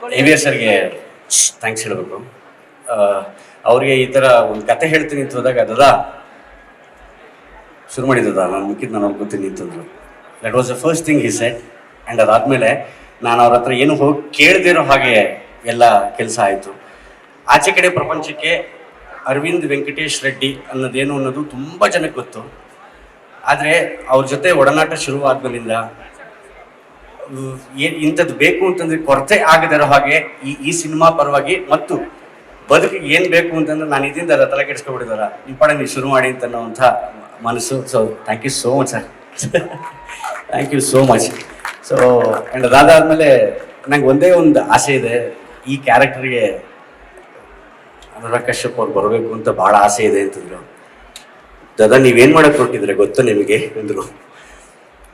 A V S ಸರ್ಗೆ thanks ಹೇಳಬೇಕು. ಅವ್ರಿಗೆ ಈ ಥರ ಒಂದು ಕತೆ ಹೇಳ್ತೀನಿ ಅಂತ ಹೋದಾಗ ದದಾ ಶುರು ಮಾಡಿದ್ದದ ನಾನು ಮಿಕ್ಕಿದ್ದು ನಾನು ಗೊತ್ತೀನಿ ಅಂತಂದ್ರು. That was the first thing he said. And ಅದಾದಮೇಲೆ ನಾನು ಅವ್ರ ಹತ್ರ ಏನು ಹೋಗಿ ಕೇಳದಿರೋ ಹಾಗೆ ಎಲ್ಲ ಕೆಲಸ ಆಯಿತು. ಆಚೆ ಕಡೆ ಪ್ರಪಂಚಕ್ಕೆ ಅರವಿಂದ್ ವೆಂಕಟೇಶ್ ರೆಡ್ಡಿ ಅನ್ನೋದೇನು ಅನ್ನೋದು ತುಂಬ ಜನಕ್ಕೆ ಗೊತ್ತು. ಆದರೆ ಅವ್ರ ಜೊತೆ ಒಡನಾಟ ಶುರುವಾದ್ಮೇಲಿಂದ ಇಂಥದ್ದು ಬೇಕು ಅಂತಂದ್ರೆ ಕೊರತೆ ಆಗದಿರೋ ಹಾಗೆ ಈ ಸಿನಿಮಾ ಪರವಾಗಿ ಮತ್ತು ಬದುಕಿಗೆ ಏನು ಬೇಕು ಅಂತಂದ್ರೆ ನಾನು ಇದರಿಂದ ತಲೆ ಕೆಡಿಸ್ಕೊಬಿಟ್ಟಿದಾರ ನಿಮ್ಮ ಪಡೆ ನೀವು ಶುರು ಮಾಡಿ ಅಂತ ಅನ್ನೋವಂಥ ಮನಸ್ಸು. So thank you so much sir, thank you so much. So and ಅದಾದಮೇಲೆ ನಂಗೆ ಒಂದೇ ಒಂದು ಆಸೆ ಇದೆ, ಈ ಕ್ಯಾರೆಕ್ಟರ್ಗೆ ಅನುರಾಗ್ ಕಶ್ಯಪ್ ಅವ್ರು ಬರಬೇಕು ಅಂತ ಭಾಳ ಆಸೆ ಇದೆ ಅಂತಂದರು. ದಾದಾ ನೀವೇನು ಮಾಡೋಕ್ಕೆ ಹೊರಟಿದ್ರೆ ಗೊತ್ತು ನಿಮಗೆ ಅಂದರು.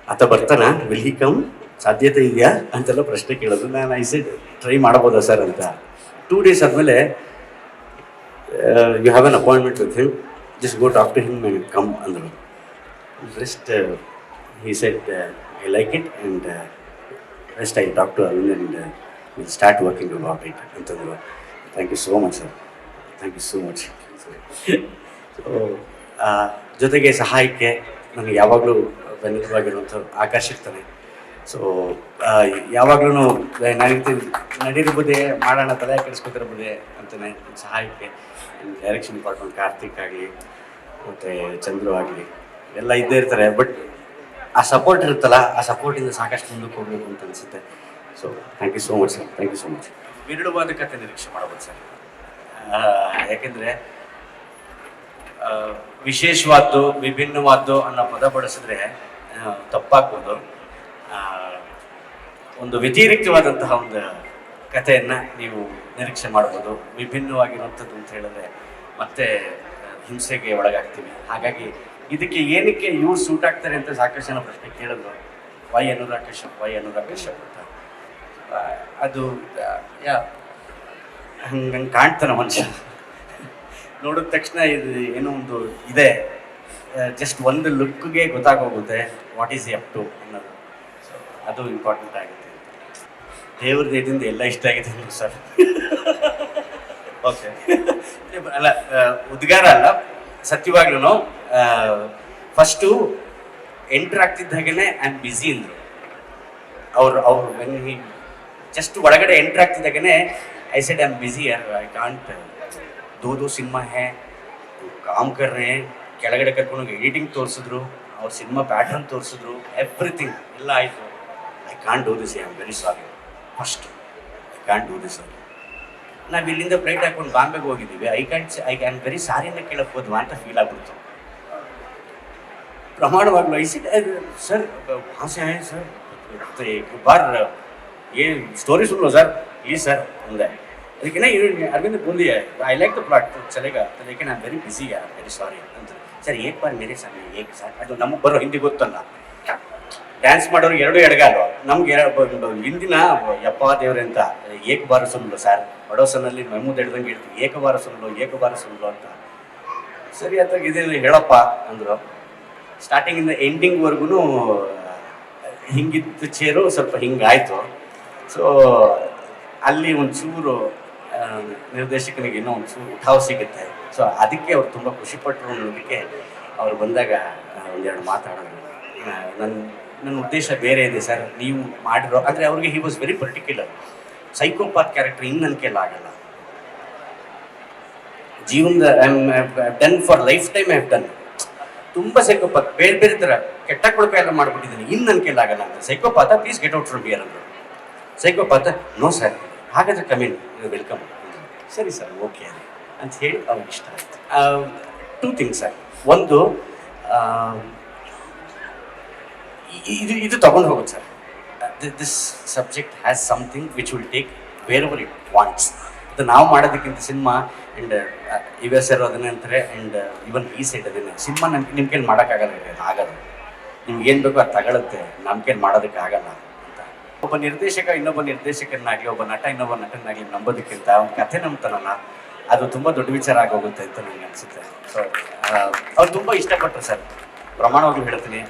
ಆತ ಬರ್ತಾನ, ವಿಲ್ ಹಿ ಕಮ್, ಸಾಧ್ಯತೆ ಇದೆಯಾ ಅಂತೆಲ್ಲ ಪ್ರಶ್ನೆ ಕೇಳೋದು. ನಾನು ಐ ಸೆಡ್ ಟ್ರೈ ಮಾಡ್ಬೋದಾ ಸರ್ ಅಂತ. 2 days ಆದಮೇಲೆ you have an appointment with him, just go talk to him and come ಅಂದರು. Rest he said I like it and rest I talk to Arvind and will start working about it ಅಂತಂದರು. Thank you so much sir, thank you so much. So ಜೊತೆಗೆ ಸಹಾಯಕ್ಕೆ ನನಗೆ ಯಾವಾಗಲೂ ಬೆನ್ನೆಲುಬಾಗಿರುವಂಥ ಆಕಾಶ್ ಇರ್ತಾನೆ. So ಯಾವಾಗಲೂ ನಡೀರ್ಬೋದೇ, ಮಾಡೋಣ, ತಲೆ ಕೆಡಿಸ್ಕೊತಿರ್ಬೋದೇ ಅಂತಾನೆ ಸಹಾಯಕ್ಕೆ. ಡೈರೆಕ್ಷನ್ ಡಿಪಾರ್ಟ್ಮೆಂಟ್ ಕಾರ್ತಿಕ್ ಆಗಲಿ ಮತ್ತು ಚಂದ್ರು ಆಗಲಿ ಎಲ್ಲ ಇದ್ದೇ ಇರ್ತಾರೆ. ಬಟ್ ಆ ಸಪೋರ್ಟ್ ಇರುತ್ತಲ್ಲ, ಆ ಸಪೋರ್ಟಿಂದ ಸಾಕಷ್ಟು ಮುಂದಕ್ಕೆ ಹೋಗಬೇಕು ಅಂತ ಅನಿಸುತ್ತೆ. So thank you so much sir, thank you so much. ವಿರಳವಾದ ಕಥೆ ನಿರೀಕ್ಷೆ ಮಾಡ್ಬೋದು ಸರ್. ಯಾಕೆಂದರೆ ವಿಶೇಷವಾದ್ದು, ವಿಭಿನ್ನವಾದ್ದು ಅನ್ನೋ ಪದ ಬಳಸಿದ್ರೆ ತಪ್ಪಾಗ್ಬೋದು. ಒಂದು ವ್ಯತಿರಿಕ್ತವಾದಂತಹ ಒಂದು ಕಥೆಯನ್ನು ನೀವು ನಿರೀಕ್ಷೆ ಮಾಡ್ಬೋದು. ವಿಭಿನ್ನವಾಗಿರುವಂಥದ್ದು ಅಂತ ಹೇಳಿದ್ರೆ ಮತ್ತೆ ಹಿಂಸೆಗೆ ಒಳಗಾಗ್ತೀವಿ. ಹಾಗಾಗಿ ಇದಕ್ಕೆ ಏನಕ್ಕೆ ಇವ್ರು ಸೂಟ್ ಆಗ್ತಾರೆ ಅಂತ ಸಾಕಷ್ಟು ಜನ ಪ್ರಶ್ನೆ ಕೇಳಿದ್ರು. ವೈ ಅನುರಾಗ್ ಕಶ್ಯಪ್ ಅಂತ. ಅದು ಹಂಗೆ ಕಾಣ್ತಾನೆ ಮನುಷ್ಯ ನೋಡಿದ ತಕ್ಷಣ. ಇದು ಏನೋ ಒಂದು ಇದೆ, ಜಸ್ಟ್ ಒಂದು ಲುಕ್ಗೆ ಗೊತ್ತಾಗೋಗುತ್ತೆ ವಾಟ್ ಈಸ್ ಅಪ್ ಟು ಅನ್ನೋದು. ಸೊ ಅದು ಇಂಪಾರ್ಟೆಂಟ್ ಆಗುತ್ತೆ. ದೇವ್ರ ದೇಹದಿಂದ ಎಲ್ಲ ಇಷ್ಟ ಆಗಿದೆ ಸರ್. ಓಕೆ, ಅಲ್ಲ ಉದ್ಗಾರ ಅಲ್ಲ, ಸತ್ಯವಾಗ್ಲೂ ಫಸ್ಟು ಎಂಟ್ರ್ ಆಗ್ತಿದ್ದ ಹಾಗೇನೆ ಐ ಆಮ್ ಬ್ಯುಸಿ ಅಂದರು ಅವ್ರು ಜಸ್ಟ್ ಒಳಗಡೆ ಎಂಟ್ರ್ ಆಗ್ತಿದ್ದಾಗೇ I said I am busy ಯಾರ್, ಐ ಕಾಂಟ್, दो सिनेमा है, काम कर रहे हैं. ಕೆಳಗಡೆ ಕರ್ಕೊಂಡೋಗಿ ಎಡಿಟಿಂಗ್ ತೋರಿಸಿದ್ರು, ಅವ್ರ ಸಿನಿಮಾ ಪ್ಯಾಟ್ರನ್ ತೋರಿಸಿದ್ರು, ಎವ್ರಿಥಿಂಗ್ ಎಲ್ಲ ಆಯಿತು. I can't do this, I am very sorry. First I can't do this. ನಾವು ಇಲ್ಲಿಂದ ಫ್ಲೈಟ್ ಹಾಕೊಂಡು ಬಾಂಬೆಗೆ ಹೋಗಿದ್ದೀವಿ. ಐ ಕ್ಯಾನ್ ವೆರಿ ಸಾರಿನ ಕೇಳಕ್ಕೆ ಹೋದ್ವಾ ಅಂತ ಫೀಲ್ ಆಗ್ಬಿಡ್ತು ಪ್ರಮಾಣವಾಗ್ಲೂ. ಸರ್ ಹಾಸೆ ಆಯ್ ಸರ್ ಬಾರ್ ಏ ಸ್ಟೋರಿ ಸುಳ್ಳು ಸರ್, ಪ್ಲೀಸ್ ಸರ್ ಅಂದೆ. ಅದಕ್ಕೆ अरविंद बोल दिया आई लाइक द प्लॉट तो चलेगा, तो लेकिन आई एम वेरी बिजी यार, वेरी सॉरी ಅಂತ. ಸರ್ एक बार मेरे सामने एक साथ, ಅದು ನಮಗೆ ಬರೋ ಹಿಂದಿ ಗೊತ್ತಲ್ಲ, ಡ್ಯಾನ್ಸ್ ಮಾಡೋರು ಎರಡು ಎಡಗಾಲು, ನಮ್ಗೆ ಹಿಂದಿನ ಯಪ್ಪ ದೇವ್ರೆ ಅಂತ ಏಕ ಬಾರ ಸುಳ್ಳು ಸರ್, ಬಡೋಸನಲ್ಲಿ ಮೆಮ್ಮುದ್ ಹಿಡ್ದಂಗೆ ಹೇಳ್ತೀವಿ, ಏಕ ಬಾರ ಸುಳ್ಳು ಅಂತ. ಸರಿ ಅಂತ ಇದೇನು ಹೇಳಪ್ಪ ಅಂದರು. ಸ್ಟಾರ್ಟಿಂಗಿಂದ ಎಂಡಿಂಗ್ವರೆಗೂ ಹಿಂಗಿತ್ತು ಚೇರು, ಸ್ವಲ್ಪ ಹಿಂಗಾಯಿತು. ಸೊ ಅಲ್ಲಿ ಒಂಚೂರು ನಿರ್ದೇಶಕನಿಗೆ ಇನ್ನೂ ಒಂಚೂರು ಉಠಾವ್ ಸಿಗುತ್ತೆ. ಸೊ ಅದಕ್ಕೆ ಅವ್ರು ತುಂಬ ಖುಷಿಪಟ್ಟರು ಅನ್ನೋದಕ್ಕೆ ಅವ್ರು ಬಂದಾಗ ಒಂದೆರಡು ಮಾತಾಡೋದು. ನನ್ನ ಉದ್ದೇಶ ಬೇರೆ ಇದೆ ಸರ್, ನೀವು ಮಾಡಿರೋ ಅಂದರೆ ಅವ್ರಿಗೆ he was very particular. Psychopath character ಇನ್ನು ನನ್ನ ಕೈಲಿ ಆಗಲ್ಲ. ಜೀವನದ done for life time I have done. ತುಂಬ ಸೈಕೋಪಾತ್ ಬೇರೆ ಬೇರೆ ಥರ ಕೆಟ್ಟ ಕೊಳಕ ಎಲ್ಲ ಮಾಡಿಬಿಟ್ಟಿದ್ದೀನಿ, ಇನ್ನು ನನ್ನ ಕೈಲಿ ಆಗಲ್ಲ ಅಂತ. Psychopath please get out from here ಅಂದರು. ಸೈಕೋಪಾತ ನೋ ಸರ್, ಹಾಗಾದರೆ ಕಮಿನ್, ವೆಲ್ಕಮ್. ಸರಿ ಸರ್, ಓಕೆ ಅಂತ ಹೇಳಿ ಅವ್ರಿಗೆ ಇಷ್ಟ ಆಯಿತು. 2 ಥಿಂಗ್ಸ್ ಸರ್. ಒಂದು ಇದು ತಗೊಂಡು ಹೋಗುತ್ತೆ sir. This subject has something which will take wherever it wants. ಅದು ನಾವು ಮಾಡೋದಕ್ಕಿಂತ ಸಿನಿಮಾ ಆ್ಯಂಡ್ ಇವೆ ಸರ್ ಅದನ್ನೇ ಅಂತಾರೆ. ಆ್ಯಂಡ್ ಇವನ್ ಈ ಸೈಡ್ ಅದನ್ನೇ ಸಿನಿಮಾ ನಿಮ್ಮ ಕೈಲಿ ಮಾಡೋಕ್ಕಾಗಲ್ಲ, ಆಗಲ್ಲ. ನಿಮ್ಗೆ ಏನು ಬೇಕೋ ಅದು ತಗೊಳುತ್ತೆ, ನಮ್ಮ ಕೈಲಿ ಮಾಡೋದಕ್ಕೆ ಆಗಲ್ಲ. ಒಬ್ಬ ನಿರ್ದೇಶಕ ಇನ್ನೊಬ್ಬ ನಿರ್ದೇಶಕನಾಗಲಿ, ಒಬ್ಬ ನಟ ಇನ್ನೊಬ್ಬ ನಟನಾಗಲಿ ನಂಬೋದಕ್ಕಿಂತ ಅವ್ನ ಕಥೆ ನಂಬ್ತಾನಲ್ಲ, ಅದು ತುಂಬ ದೊಡ್ಡ ವಿಚಾರ ಆಗೋಗುತ್ತೆ ಅಂತ ನನಗೆ ಅನಿಸುತ್ತೆ. ಸೊ ಅವ್ರು ತುಂಬ ಇಷ್ಟಪಟ್ಟರು ಸರ್, ಪ್ರಮಾಣವಾಗ್ಲೂ ಹೇಳ್ತೀನಿ.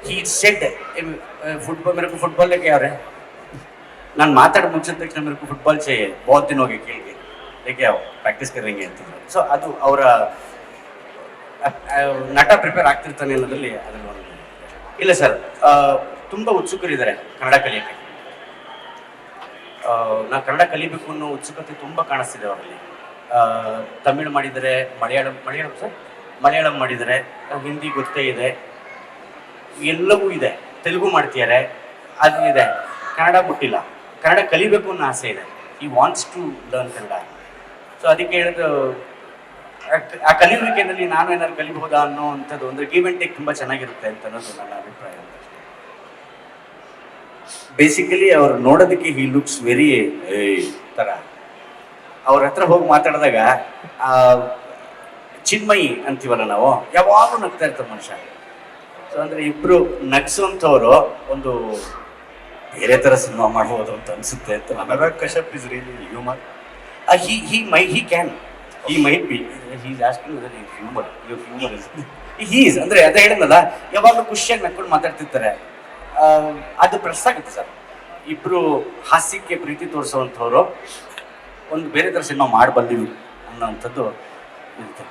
ही सेड फुटबॉल मेरे को फुटबॉल लेके आ रहे हैं, ನಾನು ಮಾತಾಡೋ ಮುಂಚಿನ ತಕ್ಷಣ मेरे को फुटबॉल चाहिए बहुत दिन हो गए खेल के लेके आओ प्रैक्टिस करेंगे ಅಂತಂದ್ರು. ಸೊ ಅದು ಅವರ ನಟ ಪ್ರಿಪೇರ್ ಆಗ್ತಿರ್ತಾನೆ ಅನ್ನೋದ್ರಲ್ಲಿ ಅದನ್ನು ಒಂದು ಇಲ್ಲ ಸರ್. ತುಂಬ ಉತ್ಸುಕರಿದ್ದಾರೆ ಕನ್ನಡ ಕಲಿಯೋಕ್ಕೆ. ನಾ ಕನ್ನಡ ಕಲಿಬೇಕು ಅನ್ನೋ ಉತ್ಸುಕತೆ ತುಂಬ ಕಾಣಿಸ್ತಿದೆ ಅವರಲ್ಲಿ. ತಮಿಳು ಮಾಡಿದರೆ, ಮಲಯಾಳಂ ಸರ್ ಮಲಯಾಳಂ ಮಾಡಿದರೆ, ಹಿಂದಿ ಗೊತ್ತೇ ಇದೆ, ಎಲ್ಲವೂ ಇದೆ, ತೆಲುಗು ಮಾಡ್ತಿದ್ದಾರೆ, ಅದು ಇದೆ. ಕನ್ನಡ ಮುಟ್ಟಿಲ್ಲ. ಕನ್ನಡ ಕಲಿಬೇಕು ಅನ್ನೋ ಆಸೆ ಇದೆ. ಈ wants to learn Kannada. So ಅದಕ್ಕೆ ಹೇಳಿದ್ರು ಆ ಕಲಿಯುವಿಕೆಯಲ್ಲಿ ನಾನು ಏನಾದ್ರು ಕಲಿಬಹುದಾ ಅನ್ನೋ ಅಂಥದ್ದು ಒಂದು ಗಿವ್ ಆ್ಯಂಡ್ ಟೇಕ್ ತುಂಬ ಚೆನ್ನಾಗಿರುತ್ತೆ ಅಂತ ಅನ್ನೋದು ನನ್ನ ಅಭಿಪ್ರಾಯ. ಬೇಸಿಕಲಿ ಅವ್ರು ನೋಡೋದಕ್ಕೆ ಹಿ ಲುಕ್ಸ್ ವೆರಿ ಥರ. ಅವ್ರ ಹತ್ರ ಹೋಗಿ ಮಾತಾಡಿದಾಗ ಚಿನ್ಮಯಿ ಅಂತೀವಲ್ಲ ನಾವು, ಯಾವಾಗಲೂ ನಗ್ತಾ ಇರ್ತಾರೆ ಮನುಷ್ಯ. ಸೊ ಅಂದರೆ ಇಬ್ಬರು ನಗ್ಸುವಂಥವ್ರು ಒಂದು ಬೇರೆ ಥರ ಸಿನಿಮಾ ಮಾಡ್ಬೋದು ಅಂತ ಅನಿಸುತ್ತೆ ಅಂತ. Anurag Kashyap is really humor. He might be. He's asking whether he's humor. Your humor is. He is. ಅಂದರೆ ಅದೇ ಹೇಳಿದ್ನಲ್ಲ, ಯಾವಾಗಲೂ ಖುಷಿಯಾಗಿ ನಕ್ಕೊಂಡು ಮಾತಾಡ್ತಿರ್ತಾರೆ. ಅದು ಪ್ಲಸ್ ಆಗುತ್ತೆ ಸರ್. ಇಬ್ಬರು ಹಾಸ್ಯಕ್ಕೆ ಪ್ರೀತಿ ತೋರಿಸೋವಂಥವ್ರು ಒಂದು ಬೇರೆ ಥರ ಸಿನಿಮಾ ಮಾಡಬಲ್ಲಿವಿ ಅನ್ನೋವಂಥದ್ದು ಇರುತ್ತೆ.